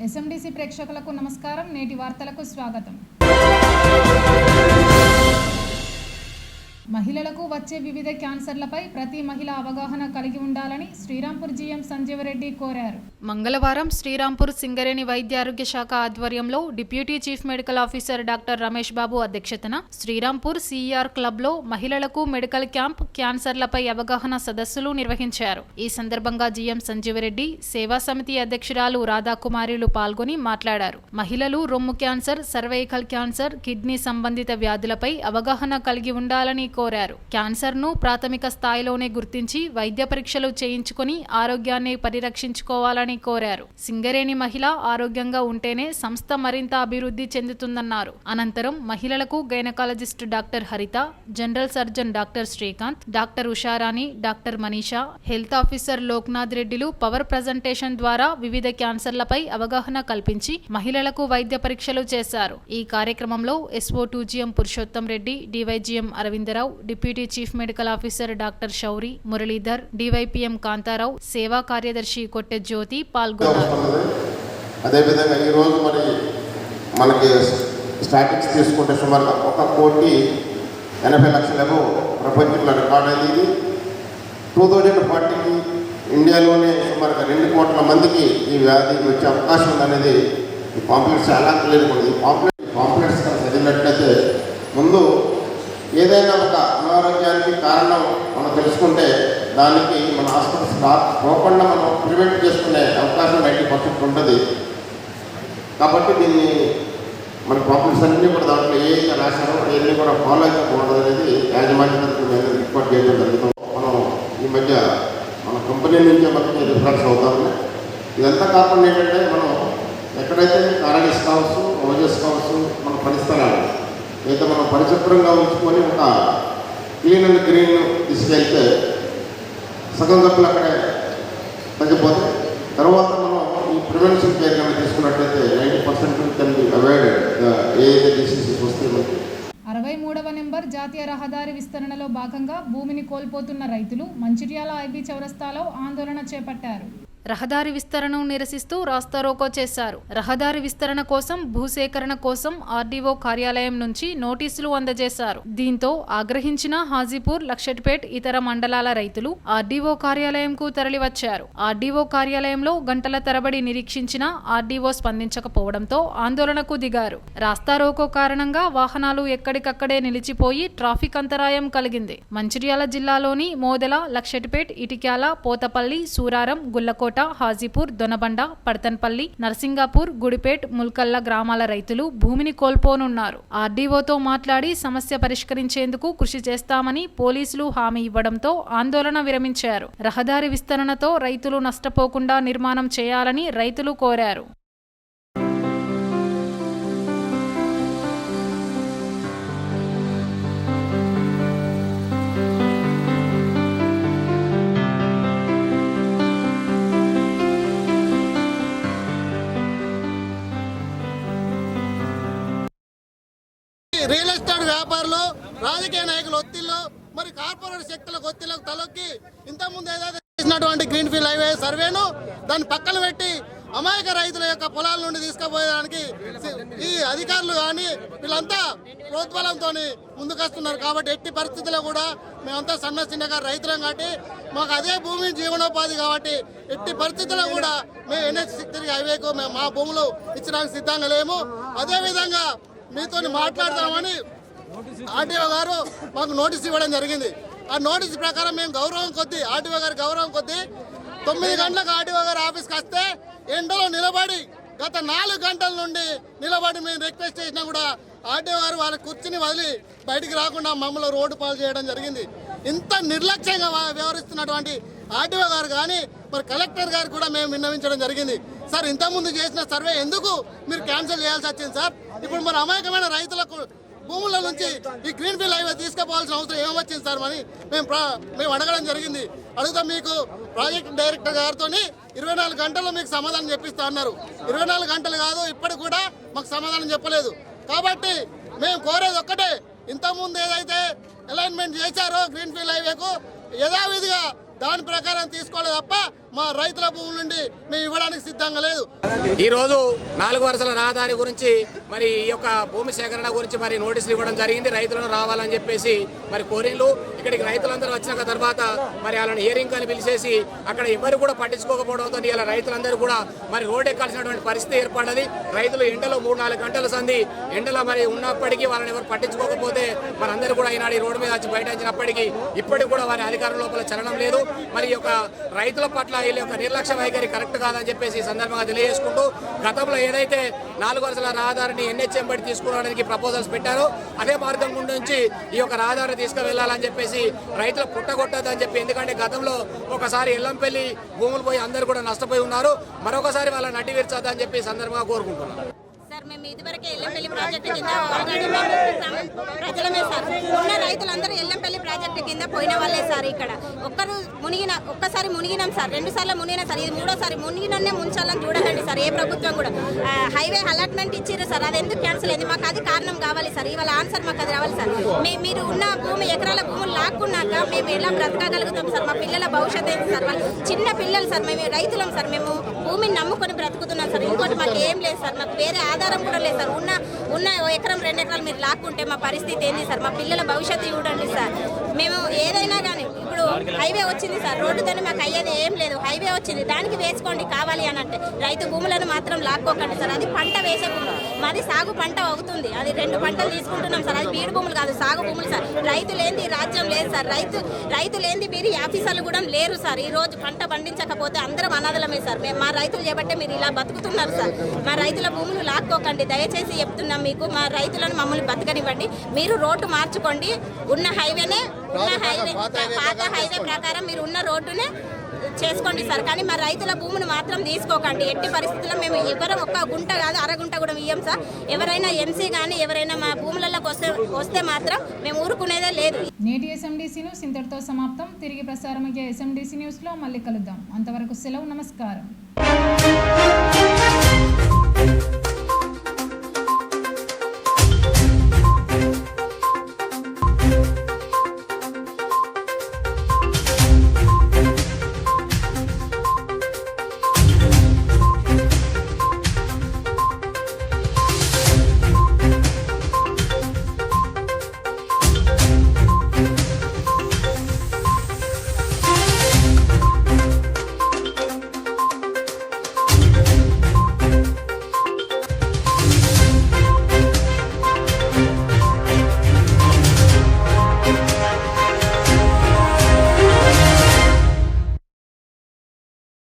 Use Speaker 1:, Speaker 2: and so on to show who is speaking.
Speaker 1: ఎస్ఎండిసి ప్రేక్షకులకు నమస్కారం. నేటి వార్తలకు స్వాగతం. మహిళలకు వచ్చే వివిధ క్యాన్సర్లపై ప్రతి మహిళ అవగాహన కలిగి ఉండాలని శ్రీరాంపూర్ జీఎం సంజీవరెడ్డి కోరారు. మంగళవారం శ్రీరాంపూర్ సింగరేణి వైద్య ఆరోగ్య శాఖ ఆధ్వర్యంలో deputy chief medical officer doctor Ramesh Babu అధ్యక్షతన శ్రీరాంపూర్ సిఆర్ క్లబ్లో మహిళలకు మెడికల్ క్యాంప్, క్యాన్సర్లపై అవగాహన సదస్సులు నిర్వహించారు. ఈ సందర్భంగా జీఎం సంజీవరెడ్డి, సేవా సమితి అధ్యక్షురాలు రాధాకుమారిలు పాల్గొని మాట్లాడారు. మహిళలు రొమ్ము క్యాన్సర్, సర్వైకల్ క్యాన్సర్, కిడ్నీ సంబంధిత వ్యాధులపై అవగాహన కలిగి ఉండాలని కోరారు. క్యాన్సర్ ను ప్రాథమిక స్థాయిలోనే గుర్తించి వైద్య పరీక్షలు చేయించుకుని ఆరోగ్యాన్ని పరిరక్షించుకోవాలని కోరారు. సింగరేణి మహిళ ఆరోగ్యంగా ఉంటేనే సంస్థ మరింత అభివృద్ధి చెందుతుందన్నారు. అనంతరం మహిళలకు gynaecologist doctor Haritha, general surgeon doctor Srikanth, doctor Usharani, doctor Manisha, health officer Loknath రెడ్డిలు పవర్ ప్రజెంటేషన్ ద్వారా వివిధ క్యాన్సర్లపై అవగాహన కల్పించి మహిళలకు వైద్య పరీక్షలు చేశారు. ఈ కార్యక్రమంలో SO2 GM Purushottam Reddy, DYGM Aravind Rao, deputy chief medical officer doctor Shouri, Muralidhar, DYPM Kantharao, సేవా కార్యదర్శి కొట్టె జ్యోతి పాల్గొన్నారు.
Speaker 2: అదేవిధంగా ఈరోజు మనకి స్టాటిక్స్ తీసుకుంటే సుమారుగా 1,80,00,000 ప్రపంచంలో రికార్డ్ అయింది. ఇది 2040కి ఇండియాలోనే సుమారుగా 2 కోట్ల మందికి ఈ వ్యాధి వచ్చే అవకాశం ఉందనేది ఈ పాంప్లెట్స్ చాలా క్లియర్గా ఉంది. పాంప్లెట్స్ చదివినట్లయితే ముందు ఏదైనా ఒక అనారోగ్యానికి కారణం మనం తెలుసుకుంటే దానికి మన హాస్పిటల్స్ పోకుండా మనం ప్రివెంట్ చేసుకునే అవకాశం 90% ఉంటుంది. కాబట్టి దీన్ని మన పాంప్లెట్స్ అన్నీ కూడా దాంట్లో ఏదైతే రాశారో అవన్నీ కూడా ఫాలో అయిపోకూడదు అనేది యాజమాన్య మీద రిపోర్ట్ చేయడం జరుగుతుంది. మనం ఈ మధ్య మన కంపెనీ నుంచే మనకి రిఫరెన్స్ అవుతాము. ఇదంతా కాకుండా ఏంటంటే మనం ఎక్కడైతే కారణీస్ కావచ్చు, ఓజెస్ కావచ్చు, మన పరిస్థితులు అయితే మనం పరిశుభ్రంగా ఉంచుకొని ఒక క్లీన్ అండ్ గ్రీన్ తీసుకెళ్తే సగం జబ్బులు అక్కడే తగ్గిపోతాయి. తర్వాత మనం ఈ ప్రివెన్షన్ కేర్ కనుక తీసుకున్నట్లయితే 90% కెన్ బి అవాయిడెడ్ ఏదైతే డిసీజెస్ వస్తాయి.
Speaker 1: 63వ నెంబర్ జాతీయ రహదారి విస్తరణలో భాగంగా భూమిని కోల్పోతున్న రైతులు మంచిర్యాల IB చౌరస్తాలో ఆందోళన చేపట్టారు. రహదారి విస్తరణను నిరసిస్తూ రాస్తారోకో చేశారు. రహదారి విస్తరణ కోసం, భూసేకరణ కోసం RDO కార్యాలయం నుంచి నోటీసులు అందజేశారు. దీంతో ఆగ్రహించిన హాజీపూర్, లక్షట్పేట్ ఇతర మండలాల రైతులు RDO కార్యాలయంకు తరలివచ్చారు. RDO కార్యాలయంలో గంటల తరబడి నిరీక్షించిన RDO స్పందించకపోవడంతో ఆందోళనకు దిగారు. రాస్తారోకో కారణంగా వాహనాలు ఎక్కడికక్కడే నిలిచిపోయి ట్రాఫిక్ అంతరాయం కలిగింది. మంచిర్యాల జిల్లాలోని మోదెల, లక్షట్పేట్, ఇటిక్యాల, పోతపల్లి, సూరారం, గుల్లకోట, హాజీపూర్, దొనబండ, పడతన్పల్లి, నర్సింగాపూర్, గుడిపేట్, ముల్కల్ల గ్రామాల రైతులు భూమిని కోల్పోనున్నారు. RDOతో మాట్లాడి సమస్య పరిష్కరించేందుకు కృషి చేస్తామని పోలీసులు హామీ ఇవ్వడంతో ఆందోళన విరమించారు. రహదారి విస్తరణతో రైతులు నష్టపోకుండా నిర్మాణం చేయాలని రైతులు కోరారు.
Speaker 3: రియల్ ఎస్టేట్ వ్యాపారులు, రాజకీయ నాయకుల ఒత్తిళ్లు, మరి కార్పొరేట్ శక్తులకు ఒత్తిళ్లకు తలొక్కి ఇంతకుముందు ఏదైతే చేసినటువంటి గ్రీన్ ఫీల్డ్ హైవే సర్వేను దాన్ని పక్కన పెట్టి అమాయక రైతుల యొక్క పొలాల నుండి తీసుకుపోయడానికి ఈ అధికారులు కానీ వీళ్ళంతా ప్రోద్బలంతో ముందుకొస్తున్నారు. కాబట్టి ఎట్టి పరిస్థితుల్లో కూడా మేమంతా సన్న చిన్నగా రైతులం కాబట్టి మాకు అదే భూమి జీవనోపాధి కాబట్టి ఎట్టి పరిస్థితుల్లో కూడా మేము NH63 హైవేకు మేము మా భూములు ఇచ్చడానికి సిద్ధంగా లేము. అదేవిధంగా మీతో మాట్లాడతామని RDO గారు మాకు నోటీస్ ఇవ్వడం జరిగింది. ఆ నోటీస్ ప్రకారం మేము గౌరవం కొద్దీ RDO గారి గౌరవం కొద్దీ 9 గంటలకు RDO గారి ఆఫీస్కి వస్తే ఎండలో నిలబడి గత 4 గంటల నుండి నిలబడి మేము రిక్వెస్ట్ చేసినా కూడా RDO గారు వాళ్ళ కుర్చీని వదిలి బయటికి రాకుండా మమ్మల్ని రోడ్డు పాలు చేయడం జరిగింది. ఇంత నిర్లక్ష్యంగా వ్యవహరిస్తున్నటువంటి RDO గారు కానీ మరి కలెక్టర్ గారు కూడా మేము విన్నవించడం జరిగింది. సార్, ఇంతకుముందు చేసిన సర్వే ఎందుకు మీరు క్యాన్సిల్ చేయాల్సి వచ్చింది సార్? ఇప్పుడు మరి అమాయకమైన రైతులకు భూముల నుంచి ఈ గ్రీన్ ఫీల్డ్ హైవే తీసుకుపోవాల్సిన అవసరం ఏమొచ్చింది సార్ అని మేము అడగడం జరిగింది. అడుగుతా మీకు ప్రాజెక్ట్ డైరెక్టర్ గారితో 24 గంటల్లో మీకు సమాధానం చెప్పిస్తా అన్నారు. 24 గంటలు కాదు, ఇప్పటికి కూడా మాకు సమాధానం చెప్పలేదు. కాబట్టి మేము కోరేది ఒక్కటే, ఇంతకుముందు ఏదైతే అలైన్మెంట్ చేశారో గ్రీన్ ఫీల్డ్ హైవేకు యథావిధిగా దాని ప్రకారం తీసుకోవాలి తప్ప మా రైతుల భూముల నుండి మేము ఇవ్వడానికి సిద్ధంగా లేదు.
Speaker 4: ఈరోజు 4 వరుసల రహదారి గురించి మరి ఈ యొక్క భూమి సేకరణ గురించి మరి నోటీసులు ఇవ్వడం జరిగింది. రైతులను రావాలని చెప్పేసి మరి కోరిన్లు. ఇక్కడికి రైతులందరూ వచ్చిన తర్వాత మరి వాళ్ళని హియరింగ్ అని పిలిచేసి అక్కడ ఎవరు కూడా పట్టించుకోకపోవడంతో ఇలా రైతులందరూ కూడా మరి రోడ్ ఎక్కాల్సినటువంటి పరిస్థితి ఏర్పడ్డది. రైతులు ఎండలో 3-4 గంటల సంది ఎండలో మరి ఉన్నప్పటికీ వాళ్ళని ఎవరు పట్టించుకోకపోతే మరి అందరూ కూడా ఈనాడు ఈ రోడ్డు మీద వచ్చి బయటించినప్పటికీ ఇప్పటికి కూడా వారి అధికారం లోపల చలనం లేదు. మరి ఈ యొక్క రైతుల పట్ల వీళ్ళ యొక్క నిర్లక్ష్య వైఖరి కరెక్ట్ కాదని చెప్పేసి ఈ సందర్భంగా తెలియజేసుకుంటూ గతంలో ఏదైతే 4 వరుసల రహదారిని ఎన్హెచ్ఎం బట్టి తీసుకురావడానికి ప్రపోజల్స్ పెట్టారో అదే మార్గం నుంచి ఈ యొక్క రహదారిని తీసుకువెళ్లాలని చెప్పేసి రైతులు పుట్టగొట్టదని చెప్పి, ఎందుకంటే గతంలో ఒకసారి ఎల్లంపల్లి భూములు పోయి అందరూ కూడా నష్టపోయి ఉన్నారు. మరొకసారి వాళ్ళని నడ్డి విర్చొద్దని చెప్పి ఈ సందర్భంగా కోరుకుంటున్నారు.
Speaker 5: సార్ మేము ఇదివరకే ఎల్లంపల్లి ప్రాజెక్టు కింద ఆల్రెడీ ప్రజలమే సార్ ఉన్న రైతులందరూ ఎల్లంపల్లి ప్రాజెక్టు కింద పోయిన వాళ్ళే సార్. ఇక్కడ ఒక్కసారి మునిగినాం సార్, 2 సార్లు మునిగినా సార్, ఇది 3ోసారి మునిగినన్నే ముంచాలని చూడకండి సార్. ఏ ప్రభుత్వం కూడా హైవే అలాట్మెంట్ ఇచ్చారు సార్, అది ఎందుకు క్యాన్సిల్ అయింది మాకు అది కారణం కావాలి సార్. ఇవాళ ఆన్సర్ మాకు అది రావాలి సార్. మీరు ఉన్న భూమి ఎకరాల భూములు లాక్కున్నాక మేము ఎలా బ్రతకగలుగుతాం సార్? మా పిల్లల భవిష్యత్తు ఏంటి సార్? వాళ్ళు చిన్న పిల్లలు సార్, మేము రైతులం సార్, మేము భూమిని నమ్ముకొని బ్రతుకుతున్నాం సార్. ఇంకోటి మాకు ఏం లేదు సార్, మాకు వేరే ఆధారం కూడా లేదు సార్. ఉన్న ఎకరం 2 ఎకరాలు మీరు లాక్కుంటే మా పరిస్థితి ఏంది సార్? మా పిల్లల భవిష్యత్తు చూడండి సార్. మేము ఏదైనా కానీ ఇప్పుడు హైవే వచ్చింది సార్, రోడ్డుతోనే మాకు అయ్యేది ఏం లేదు. హైవే వచ్చింది, దానికి వేసుకోండి కావాలి అని అంటే రైతు భూములను మాత్రం లాక్కోకండి సార్. అది పంట వేసే భూములు, మాది సాగు పంట అవుతుంది, అది 2 పంటలు తీసుకుంటున్నాం సార్. అది బీడు భూములు కాదు, సాగు భూములు సార్. రైతు లేనిది రాజ్యం లేదు సార్. రైతు లేనిది మీరు ఆఫీసర్లు కూడా లేరు సార్. ఈ రోజు పంట పండించకపోతే అందరం అనాథలమే సార్. మా రైతులు చేపట్టే మీరు ఇలా బతుకుతున్నారు సార్. మా రైతుల భూములు లాక్కోకండి దయచేసి చెప్తున్నాం మీకు. మా రైతులను మమ్మల్ని బతకనివ్వండి. మీరు రోడ్డు మార్చుకోండి, ఉన్న హైవేనే పాత హైవే ప్రకారం మీరు ఉన్న రోడ్డునే చేసుకోండి సార్. కానీ మా రైతుల భూమిని మాత్రం తీసుకోకండి. ఎట్టి పరిస్థితుల్లో మేము ఎవరం ఒక్క గుంట కాదు అరగుంట కూడా ఇయ్యం సార్. ఎవరైనా ఎంసీ కానీ ఎవరైనా మా భూములలోకి వస్తే మాత్రం మేము ఊరుకునేదే లేదు.
Speaker 1: నేటి ఎస్ఎండిసి న్యూస్ ఇంతటితో సమాప్తం. తిరిగి ప్రసారమయ్యే ఎస్ఎండిసి న్యూస్లో మళ్ళీ కలుద్దాం. అంతవరకు సెలవు, నమస్కారం.